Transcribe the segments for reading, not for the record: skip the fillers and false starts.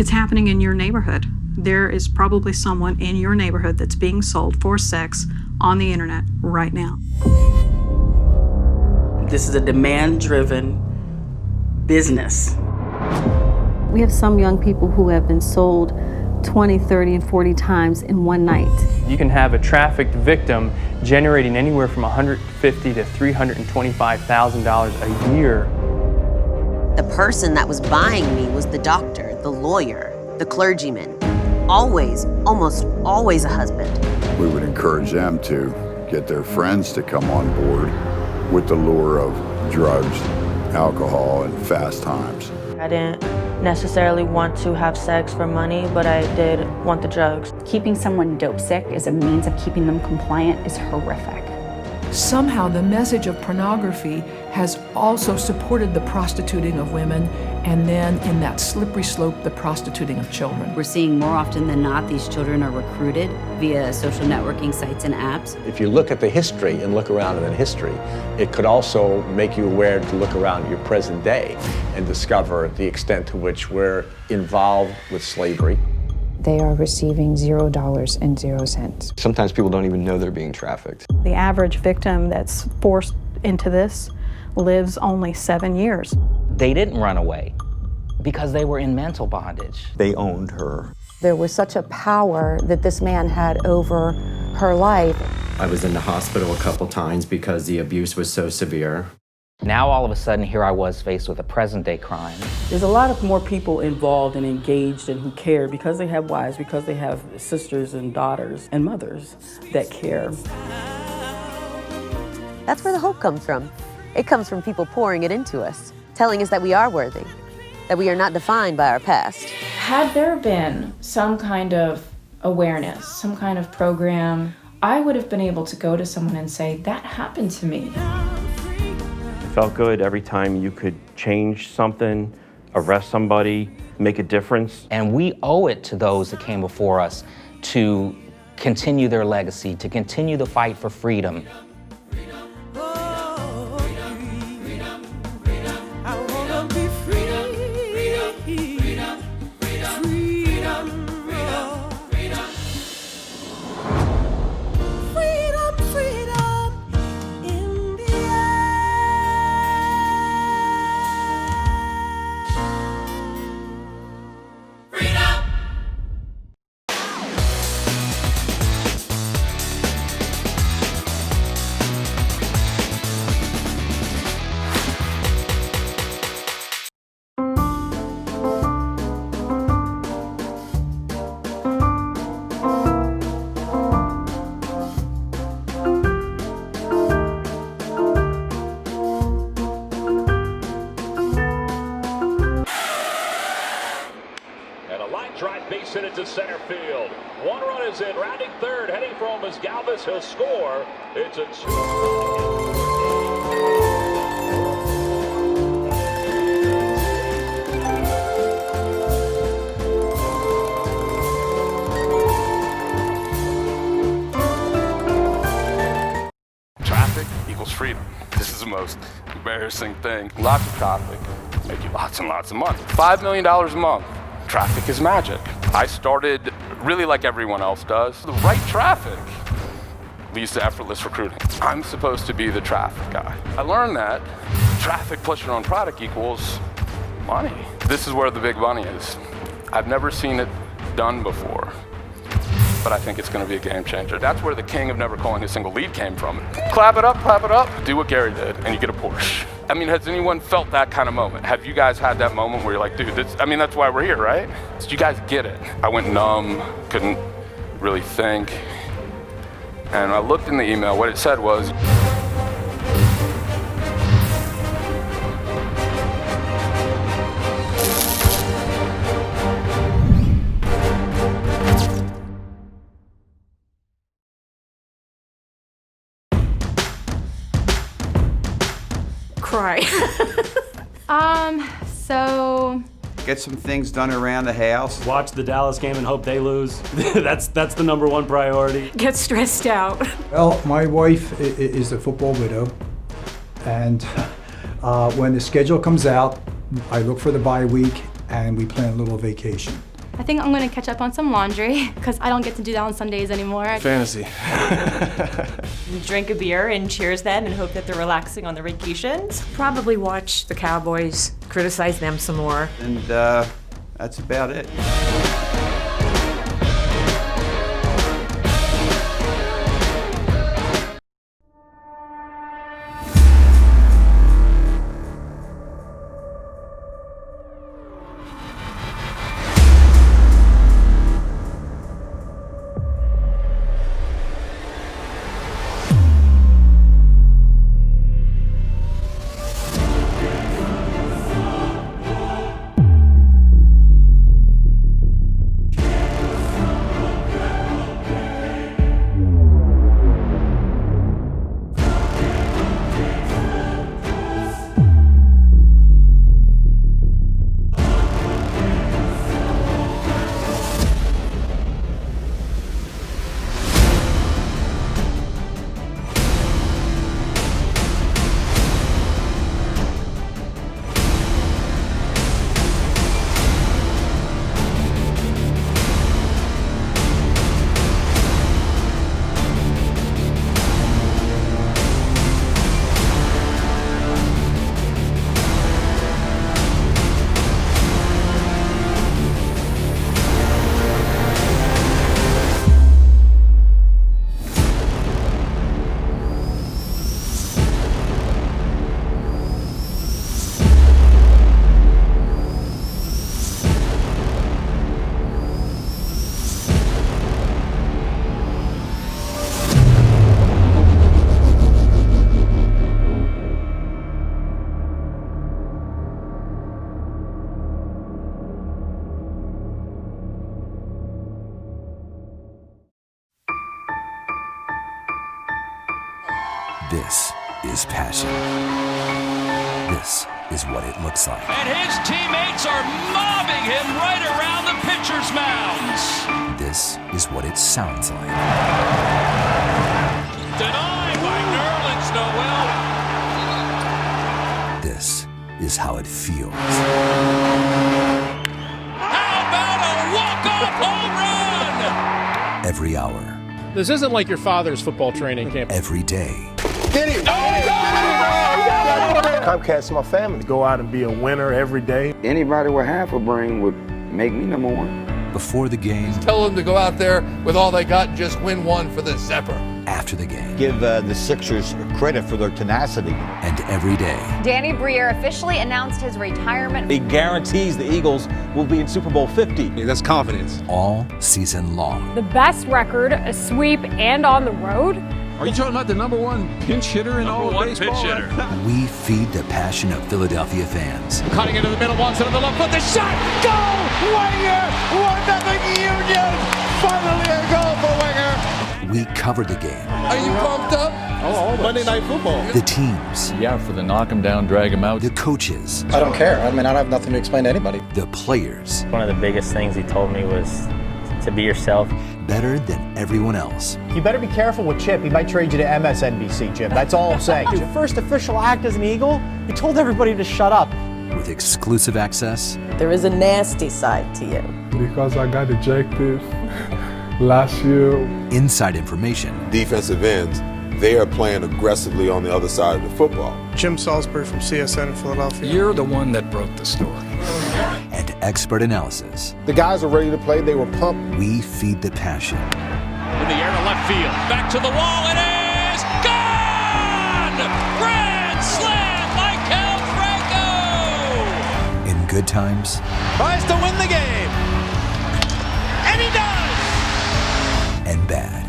It's happening in your neighborhood. There is probably someone in your neighborhood that's being sold for sex on the internet right now. This is a demand-driven business. We have some young people who have been sold 20, 30, and 40 times in one night. You can have a trafficked victim generating anywhere from $150,000 to $325,000 a year. The person that was buying me was the doctor, the lawyer, the clergyman. Always, almost always a husband. We would encourage them to get their friends to come on board with the lure of drugs, alcohol, and fast times. I didn't necessarily want to have sex for money, but I did want the drugs. Keeping someone dope sick as a means of keeping them compliant is horrific. Somehow the message of pornography has also supported the prostituting of women, and then in that slippery slope, the prostituting of children. We're seeing more often than not these children are recruited via social networking sites and apps. If you look at the history and look around in history, it could also make you aware to look around your present day and discover the extent to which we're involved with slavery. They are receiving $0.00. Sometimes people don't even know they're being trafficked. The average victim that's forced into this lives only 7 years. They didn't run away because they were in mental bondage. They owned her. There was such a power that this man had over her life. I was in the hospital a couple times because the abuse was so severe. Now all of a sudden here I was faced with a present-day crime. There's a lot of more people involved and engaged and who care because they have wives, because they have sisters and daughters and mothers that care. That's where the hope comes from. It comes from people pouring it into us, telling us that we are worthy, that we are not defined by our past. Had there been some kind of awareness, some kind of program, I would have been able to go to someone and say, that happened to me. It felt good every time you could change something, arrest somebody, make a difference. And we owe it to those that came before us to continue their legacy, to continue the fight for freedom. Base hit it to center field. One run is in. Rounding third, heading for home is Galvis. He'll score. It's a 2. Traffic equals freedom. This is the most embarrassing thing. Lots of traffic make you lots and lots of money. $5 million a month. Traffic is magic. I started really like everyone else does. The right traffic leads to effortless recruiting. I'm supposed to be the traffic guy. I learned that traffic plus your own product equals money. This is where the big money is. I've never seen it done before, but I think it's going to be a game changer. That's where the king of never calling a single lead came from. Clap it up, do what Gary did, and you get a Porsche. I mean, has anyone felt that kind of moment? Have you guys had that moment where you're like, dude, that's why we're here, right? So you guys get it. I went numb, couldn't really think. And I looked in the email, what it said was, Cry. So get some things done around the house. Watch the Dallas game and hope they lose. That's the #1 priority. get stressed out. Well, my wife is a football widow, and when the schedule comes out, I look for the bye week and we plan a little vacation. I think I'm gonna catch up on some laundry because I don't get to do that on Sundays anymore. Fantasy. Drink a beer and cheers them and hope that they're relaxing on their vacations. Probably watch the Cowboys, criticize them some more. And that's about it. This is passion. This is what it looks like. And his teammates are mobbing him right around the pitcher's mounds. This is what it sounds like. Denied by Nerlens Noel. This is how it feels. How about a walk-off home run? Every hour. This isn't like your father's football training camp. Every day. Get it! Comcast my family. Go out and be a winner every day. Anybody with half a brain would make me number one. Before the game. Tell them to go out there with all they got and just win one for the Zephyr. After the game. Give the Sixers credit for their tenacity. And every day. Danny Briere officially announced his retirement. He guarantees the Eagles will be in Super Bowl 50. That's confidence. All season long. The best record, a sweep, and on the road. Are you talking about the number one pinch hitter in all of baseball? Pinch hitter. We feed the passion of Philadelphia fans. Cutting into the middle, wants it on the left foot. The shot, goal! Winger! 1-0 Union! Finally a goal for Winger! We covered the game. Are you pumped up? Oh, Monday Night Football. The teams. Yeah, for the knock 'em down, drag 'em out. The coaches. I don't care. I mean, I have nothing to explain to anybody. The players. One of the biggest things he told me was to be yourself. Better than everyone else. You better be careful with Chip. He might trade you to MSNBC, Jim. That's all I'm saying. Your first official act as an Eagle, he told everybody to shut up. With exclusive access. There is a nasty side to you. Because I got ejected last year. Inside information. Defensive ends, they are playing aggressively on the other side of the football. Jim Salisbury from CSN in Philadelphia. You're the one that broke the story. And expert analysis. The guys are ready to play. They were pumped. We feed the passion. In the air to left field. Back to the wall. It is gone! Grand slam by Cal Franco! In good times. Tries to win the game. And he does! And bad.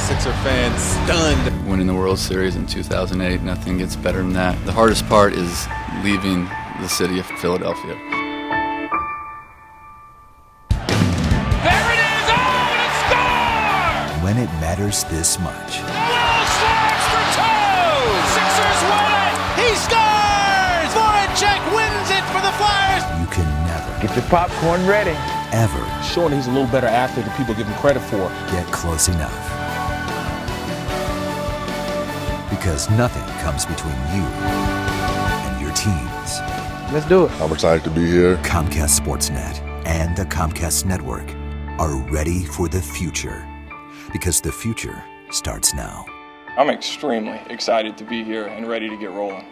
Sixer fans stunned. Winning the World Series in 2008, nothing gets better than that. The hardest part is leaving the city of Philadelphia. When it matters this much. Will slaps for two! Sixers win it! He scores! Voracek wins it for the Flyers! You can never. Get your popcorn ready. Ever. Showing he's a little better athlete than people give him credit for. Get close enough. Because nothing comes between you and your teams. Let's do it. I'm excited to be here. Comcast Sportsnet and the Comcast network are ready for the future, because the future starts now. I'm extremely excited to be here and ready to get rolling.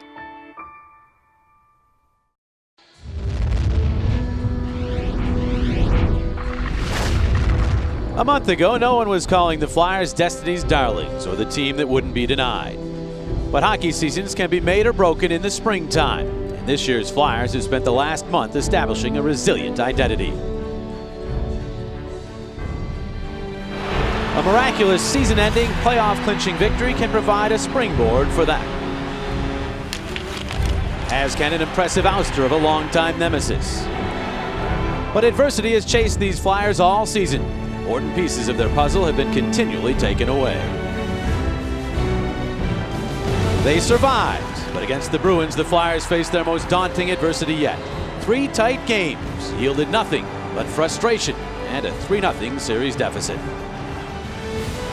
A month ago, no one was calling the Flyers Destiny's Darlings or the team that wouldn't be denied. But hockey seasons can be made or broken in the springtime, and this year's Flyers have spent the last month establishing a resilient identity. A miraculous season-ending, playoff-clinching victory can provide a springboard for that, as can an impressive ouster of a longtime nemesis. But adversity has chased these Flyers all season. Important pieces of their puzzle have been continually taken away. They survived, but against the Bruins, the Flyers faced their most daunting adversity yet. 3 tight games yielded nothing but frustration and a 3-0 series deficit.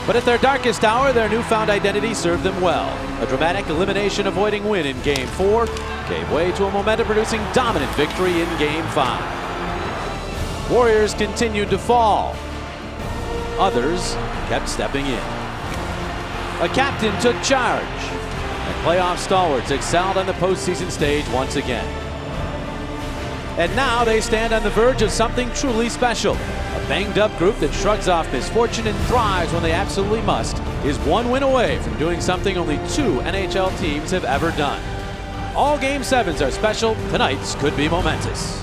But at their darkest hour, their newfound identity served them well. A dramatic elimination-avoiding win in Game 4 gave way to a momentum-producing dominant victory in Game 5. Warriors continued to fall. Others kept stepping in. A captain took charge, and playoff stalwarts excelled on the postseason stage once again. And now they stand on the verge of something truly special. A banged-up group that shrugs off misfortune and thrives when they absolutely must is 1 win away from doing something only 2 NHL teams have ever done. All Game 7s are special. Tonight's could be momentous.